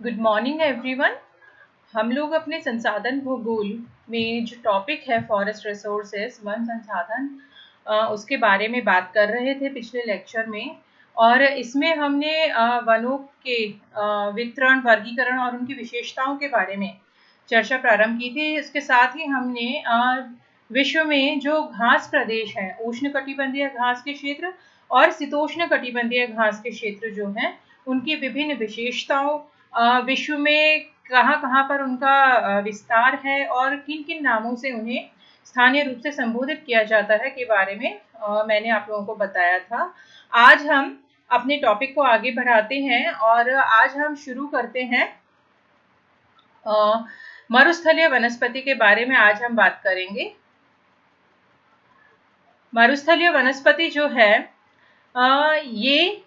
Good morning everyone. हम लोग अपने संसाधन भूगोल में जो टॉपिक है फॉरेस्ट रिसोर्सेस वन संसाधन उसके बारे में बात कर रहे थे पिछले लेक्चर में। और इसमें हमने वनों के वितरण, वर्गीकरण और उनकी विशेषताओं के बारे में चर्चा प्रारंभ की थी। इसके साथ ही हमने विश्व में जो घास प्रदेश है, उष्णकटिबंधीय घास के क्षेत्र और शीतोष्ण कटिबंधीय घास के क्षेत्र जो हैं, उनकी विभिन्न विशेषताओं, विश्व में कहाँ-कहाँ पर उनका विस्तार है और किन-किन नामों से उन्हें स्थानीय रूप से संबोधित किया जाता है के बारे में मैंने आप लोगों को बताया था। आज हम अपने टॉपिक को आगे बढ़ाते हैं और आज हम शुरू करते हैं मरुस्थलीय वनस्पति के बारे में। आज हम बात करेंगे। मरुस्थलीय वनस्पति जो है ये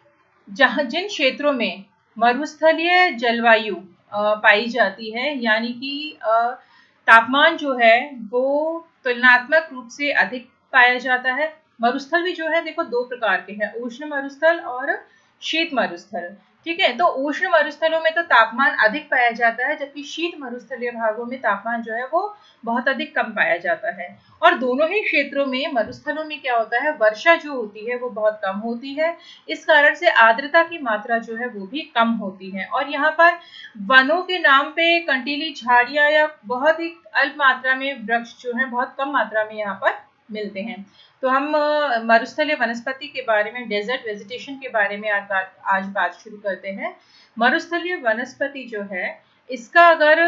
जिन क्षेत्रों में मरुस्थलीय जलवायु पाई जाती है, यानी कि तापमान जो है वो तुलनात्मक रूप से अधिक पाया जाता है। मरुस्थल भी जो है देखो दो प्रकार के हैं, उष्ण मरुस्थल और शीत मरुस्थल। ठीक है, तो उष्ण मरुस्थलों में तो तापमान अधिक पाया जाता है, जबकि शीत मरुस्थलीय भागों में तापमान जो है वो बहुत अधिक कम पाया जाता है। और दोनों ही क्षेत्रों में, मरुस्थलों में क्या होता है, वर्षा जो होती है वो बहुत कम होती है। इस कारण से आर्द्रता की मात्रा जो है वो भी कम होती है। और यहाँ पर वनों के नाम पे कंटीली झाड़ियां या बहुत ही अल्प मात्रा में वृक्ष जो है बहुत कम मात्रा में यहाँ पर मिलते हैं। तो हम मरुस्थलीय वनस्पति के बारे में, डेजर्ट वेजिटेशन के बारे में आज बात शुरू करते हैं। मरुस्थलीय वनस्पति जो है, इसका अगर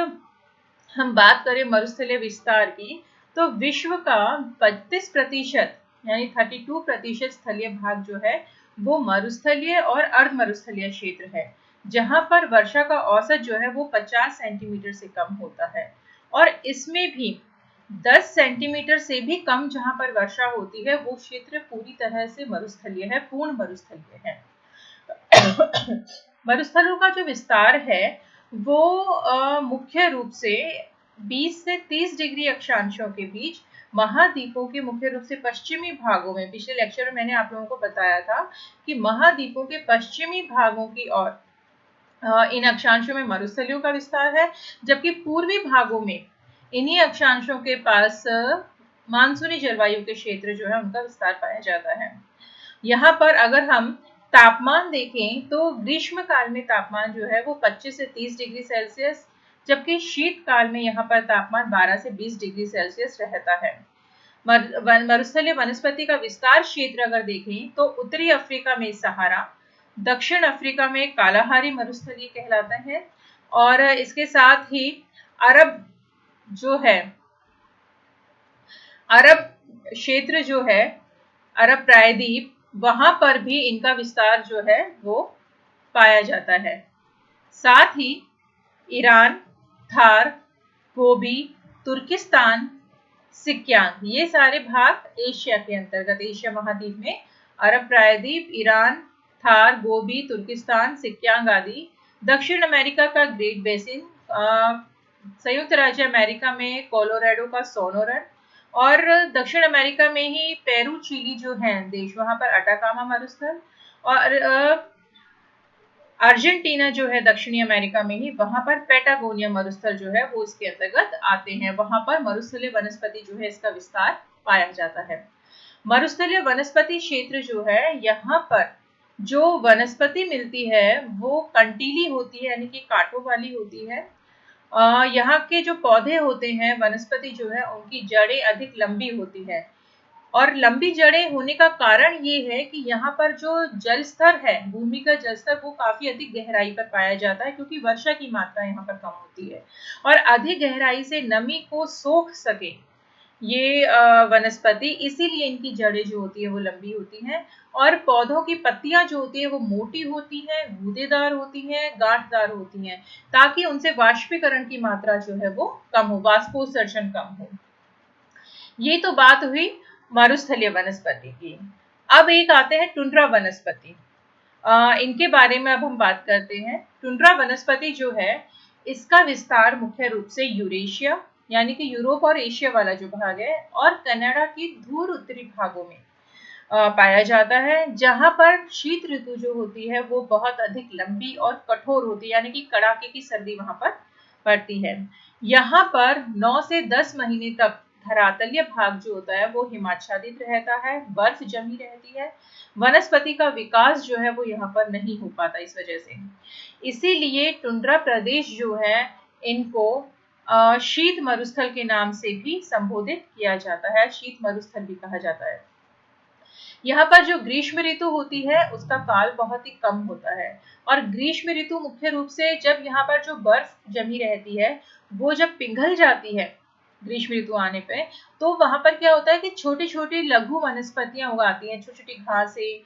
हम बात करें मरुस्थलीय विस्तार की, तो विश्व का 35% यानी 32% स्थलीय भाग जो है वो मरुस्थलीय और अर्ध मरुस्थलीय क्षेत्र है, जहां पर वर्षा का औसत जो है वो 50 सेंटीमीटर से कम होता है। और इसमें भी 10 सेंटीमीटर से भी कम जहां पर वर्षा होती है वो क्षेत्र पूरी तरह से मरुस्थलीय है, पूर्ण मरुस्थलीय है। मरुस्थलों का जो विस्तार है वो मुख्य रूप से 20 से 30 डिग्री अक्षांशों के बीच महाद्वीपों के मुख्य रूप से पश्चिमी भागों में, पिछले लेक्चर में मैंने आप लोगों को बताया था कि महाद्वीपों के पश्चिमी भागों की ओर इन अक्षांशों में मरुस्थलियों का विस्तार है, जबकि पूर्वी भागों में इन्हीं अक्षांशों के पास मानसूनी जलवायु के क्षेत्र जो है उनका विस्तार पाया जाता है। यहाँ पर अगर हम तापमान देखें तो ग्रीष्म काल में तापमान जो है वो 25 से 30 डिग्री सेल्सियस, जबकि शीत काल में यहाँ पर तापमान 12 से 20 डिग्री सेल्सियस रहता है। मरुस्थलीय वनस्पति का विस्तार क्षेत्र अगर देखें तो उत्तरी अफ्रीका में सहारा, दक्षिण अफ्रीका में कालाहारी मरुस्थलीय कहलाता है, और इसके साथ ही अरब जो है, अरब क्षेत्र जो है, अरब प्रायद्वीप, वहां पर भी इनका विस्तार जो है वो पाया जाता है। साथ ही ईरान, थार, गोबी, तुर्किस्तान, सिक्यांग, ये सारे भाग एशिया के अंतर्गत, एशिया महाद्वीप में अरब प्रायद्वीप, ईरान, थार, गोबी, तुर्किस्तान, सिक्यांग आदि। दक्षिण अमेरिका का ग्रेट बेसिन, संयुक्त राज्य अमेरिका में कोलोराडो का सोनोरन, और दक्षिण अमेरिका में ही पेरू, चिली जो है देश, वहां पर अटाकामा मरुस्थल, और अर्जेंटीना जो है दक्षिणी अमेरिका में ही, वहां पर पैटागोनिया मरुस्थल जो है वो इसके अंतर्गत आते हैं। वहां पर मरुस्थलीय वनस्पति जो है इसका विस्तार पाया जाता है। मरुस्थलीय वनस्पति क्षेत्र जो है, यहाँ पर जो वनस्पति मिलती है वो कंटीली होती है, यानी कि कांटों वाली होती है। यहाँ के जो पौधे होते हैं, वनस्पति जो है, उनकी जड़ें अधिक लंबी होती है। और लंबी जड़ें होने का कारण ये है कि यहाँ पर जो जल स्तर है, भूमि का जल स्तर, वो काफी अधिक गहराई पर पाया जाता है, क्योंकि वर्षा की मात्रा यहाँ पर कम होती है और अधिक गहराई से नमी को सोख सके ये वनस्पति, इसीलिए इनकी जड़ें जो होती है वो लंबी होती हैं। और पौधों की पत्तियां जो होती है वो मोटी होती हैं, गूदेदार होती हैं, गांठदार होती हैं, ताकि उनसे वाष्पीकरण की मात्रा जो है वो कम हो, वाष्पोत्सर्जन कम हो। ये तो बात हुई मरुस्थलीय वनस्पति की। अब एक आते हैं टुंड्रा वनस्पति। इनके बारे में अब हम बात करते हैं। टुंड्रा वनस्पति जो है, इसका विस्तार मुख्य रूप से यूरेशिया, यानी कि यूरोप और एशिया वाला जो भाग है, और कनाडा के धूर उत्तरी भागों में पाया जाता है, जहां पर शीत ऋतु जो होती है वो बहुत अधिक लंबी और कठोर होती है, यानी कि कड़ाके की सर्दी वहां पर पड़ती है। यहाँ पर 9 से 10 महीने तक धरातलीय भाग जो होता है वो हिमाच्छादित रहता है, बर्फ जमी रहती है। वनस्पति का विकास जो है वो यहाँ पर नहीं हो पाता इस वजह से। इसीलिए टुंड्रा प्रदेश जो है इनको शीत मरुस्थल के नाम से भी संबोधित किया जाता है, शीत मरुस्थल भी कहा जाता है। यहाँ पर जो ग्रीष्म ऋतु होती है उसका काल बहुत ही कम होता है, और ग्रीष्म ऋतु मुख्य रूप से जब यहाँ पर जो बर्फ जमी रहती है वो जब पिघल जाती है ग्रीष्म ऋतु आने पे, तो वहां पर क्या होता है कि छोटी छोटी लघु वनस्पतियां उगाती हैं, छोटी छोटी घासें,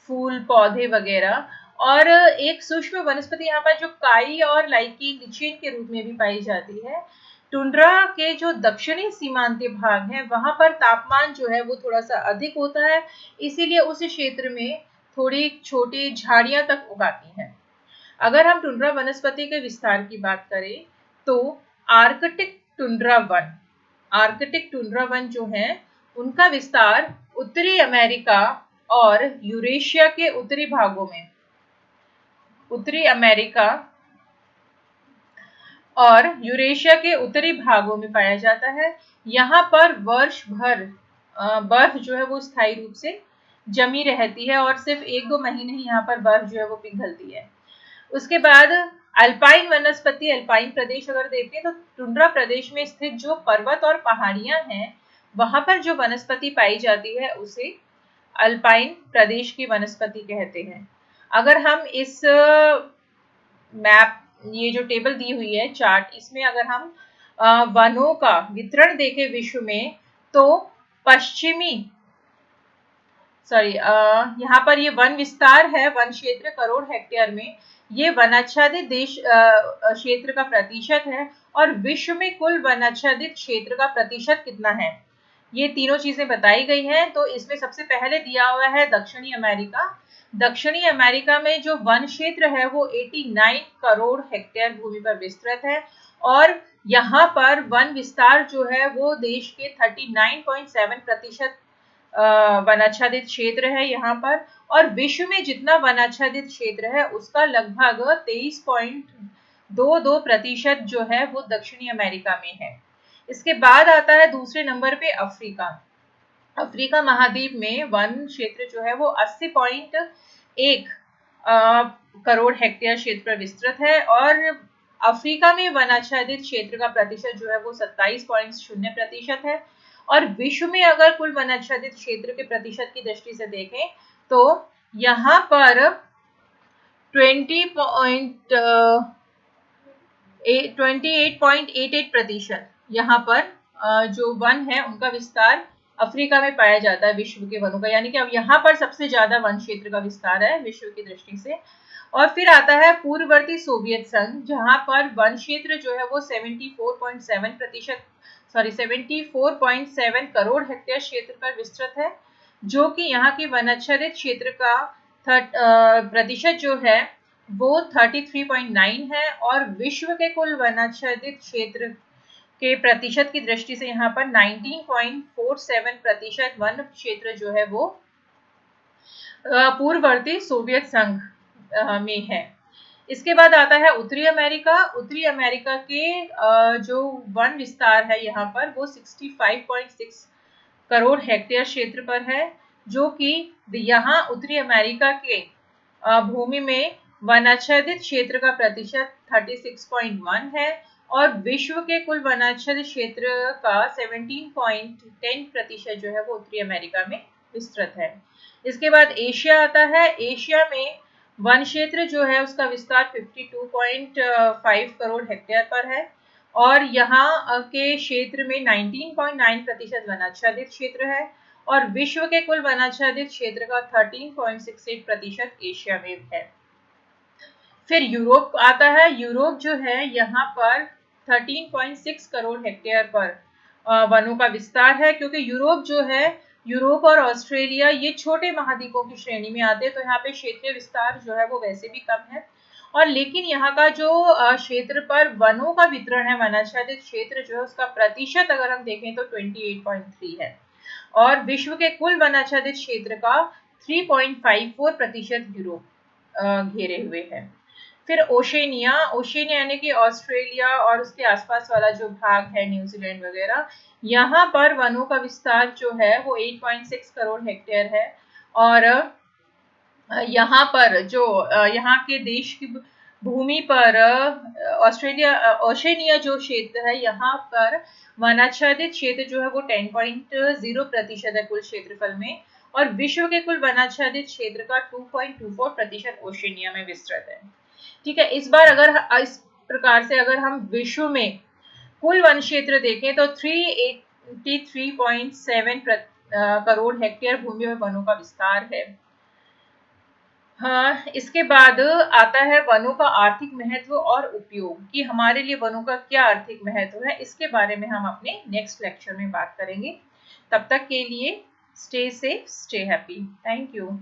फूल पौधे वगैरह। और एक सूक्ष्म वनस्पति यहाँ पर जो काई और लाइकी लिचेन के रूप में भी पाई जाती है। टुंड्रा के जो दक्षिणी सीमांतीय भाग है वहां पर तापमान जो है वो थोड़ा सा अधिक होता है, इसीलिए उस क्षेत्र में थोड़ी छोटी झाड़ियां तक उगाती हैं। अगर हम टुंड्रा वनस्पति के विस्तार की बात करें तो आर्कटिक टुंड्रा वन जो है उनका विस्तार उत्तरी अमेरिका और यूरेशिया के उत्तरी भागों में, उत्तरी अमेरिका और यूरेशिया के उत्तरी भागों में पाया जाता है। यहाँ पर वर्ष भर बर्फ जो है वो स्थायी रूप से जमी रहती है, और सिर्फ 1-2 महीने ही यहाँ पर बर्फ जो है वो पिघलती है। उसके बाद अल्पाइन वनस्पति, अल्पाइन प्रदेश अगर देखें तो टुंड्रा प्रदेश में स्थित जो पर्वत और पहाड़ियां हैं वहां पर जो वनस्पति पाई जाती है उसे अल्पाइन प्रदेश की वनस्पति कहते हैं। अगर हम इस मैप, ये जो टेबल दी हुई है चार्ट, इसमें अगर हम वनों का वितरण देखें विश्व में, तो यहाँ पर ये वन विस्तार है, वन क्षेत्र करोड़ हेक्टेयर में, ये वनाच्छादित देश क्षेत्र का प्रतिशत है, और विश्व में कुल वनाच्छादित क्षेत्र का प्रतिशत कितना है, ये तीनों चीजें बताई गई हैं। तो इसमें सबसे पहले दिया हुआ है दक्षिणी अमेरिका। दक्षिणी अमेरिका में जो वन क्षेत्र है वो 89 करोड़ हेक्टेयर भूमि पर विस्तृत है, और यहाँ पर वन विस्तार जो है वो देश के 39.7% वनाच्छादित क्षेत्र है यहाँ पर, और विश्व में जितना वनाच्छादित क्षेत्र है उसका लगभग 23.22% जो है वो दक्षिणी अमेरिका में है। इसके बाद आता है दूसरे नंबर पे अफ्रीका। अफ्रीका महाद्वीप में वन क्षेत्र जो है वो 80.1 करोड़ हेक्टेयर क्षेत्र पर विस्तृत है, और अफ्रीका में वनाच्छादित क्षेत्र का प्रतिशत जो है वो 27.0% है। और विश्व में अगर कुल वनाच्छादित क्षेत्र के प्रतिशत की दृष्टि से देखें तो यहाँ पर 28.88% यहाँ पर जो वन है उनका विस्तार अफ्रीका में पाया जाता है विश्व के वनों का, यानी कि अब यहाँ पर सबसे ज्यादा वन क्षेत्र का विस्तार है विश्व की दृष्टि से। और फिर आता है पूर्ववर्ती सोवियत संघ, जहां पर वन क्षेत्र जो है वो 74.7 करोड़ हेक्टेयर क्षेत्र पर विस्तृत है, जो कि यहाँ की वनाच्छादित क्षेत्र का प्रतिशत जो है वो 33.9 है, और विश्व के कुल वनाच्छादित क्षेत्र के प्रतिशत की दृष्टि से यहाँ पर 19.47% वन क्षेत्र जो है वो पूर्ववर्ती सोवियत संघ में है। इसके बाद आता है उत्तरी अमेरिका। उत्तरी अमेरिका के जो वन विस्तार है यहाँ पर वो 65.6 करोड़ हेक्टेयर क्षेत्र पर है, जो कि यहाँ उत्तरी अमेरिका के भूमि में वनाच्छादित क्षेत्र का प्रतिशत 36.1 है, और विश्व के कुल वनाच्छादित क्षेत्र का 17.10% जो है वो उत्तरी अमेरिका में विस्तृत है। इसके बाद एशिया आता है। एशिया में वन क्षेत्र जो है उसका विस्तार 52.5 करोड़ हेक्टेयर पर है, और यहाँ के क्षेत्र में 19.9% वनाच्छादित क्षेत्र है, और विश्व के कुल वनाच्छादित क्षेत्र का 13.68% एशिया में है। फिर यूरोप आता है। यूरोप जो है यहाँ पर 13.6 करोड़ हेक्टेयर पर वनों का विस्तार है, क्योंकि यूरोप जो है, यूरोप और ऑस्ट्रेलिया ये छोटे महाद्वीपों की श्रेणी में आते हैं, तो यहाँ पे क्षेत्रीय विस्तार जो है वो वैसे भी कम है। और लेकिन यहाँ का जो क्षेत्र पर वनों का वितरण है, वनाच्छादित क्षेत्र जो है उसका प्रतिशत अगर हम देखें तो 28.3 है। और विश्व के कुल वन आच्छादित क्षेत्र का 3.54% यूरोप घेरे हुए है। फिर ओशेनिया, ओशेनिया यानी कि ऑस्ट्रेलिया और उसके आसपास वाला जो भाग है, न्यूजीलैंड वगैरह, यहाँ पर वनों का विस्तार जो है वो 8.6 करोड़ हेक्टेयर है। और यहाँ पर जो यहाँ के देश की भूमि पर ओशेनिया जो क्षेत्र है, यहाँ पर वनाच्छादित क्षेत्र जो है वो 10.0% है कुल क्षेत्रफल में, और विश्व के कुल वनाच्छादित क्षेत्र का 2.24% ओशेनिया में विस्तृत है। ठीक है, इस बार अगर इस प्रकार से अगर हम विश्व में कुल वन क्षेत्र देखें तो 383.7 करोड़ हेक्टेयर भूमि में वनों का विस्तार है। हाँ, इसके बाद आता है वनों का आर्थिक महत्व और उपयोग, कि हमारे लिए वनों का क्या आर्थिक महत्व है। इसके बारे में हम अपने नेक्स्ट लेक्चर में बात करेंगे। तब तक के लिए stay safe, stay happy. Thank you.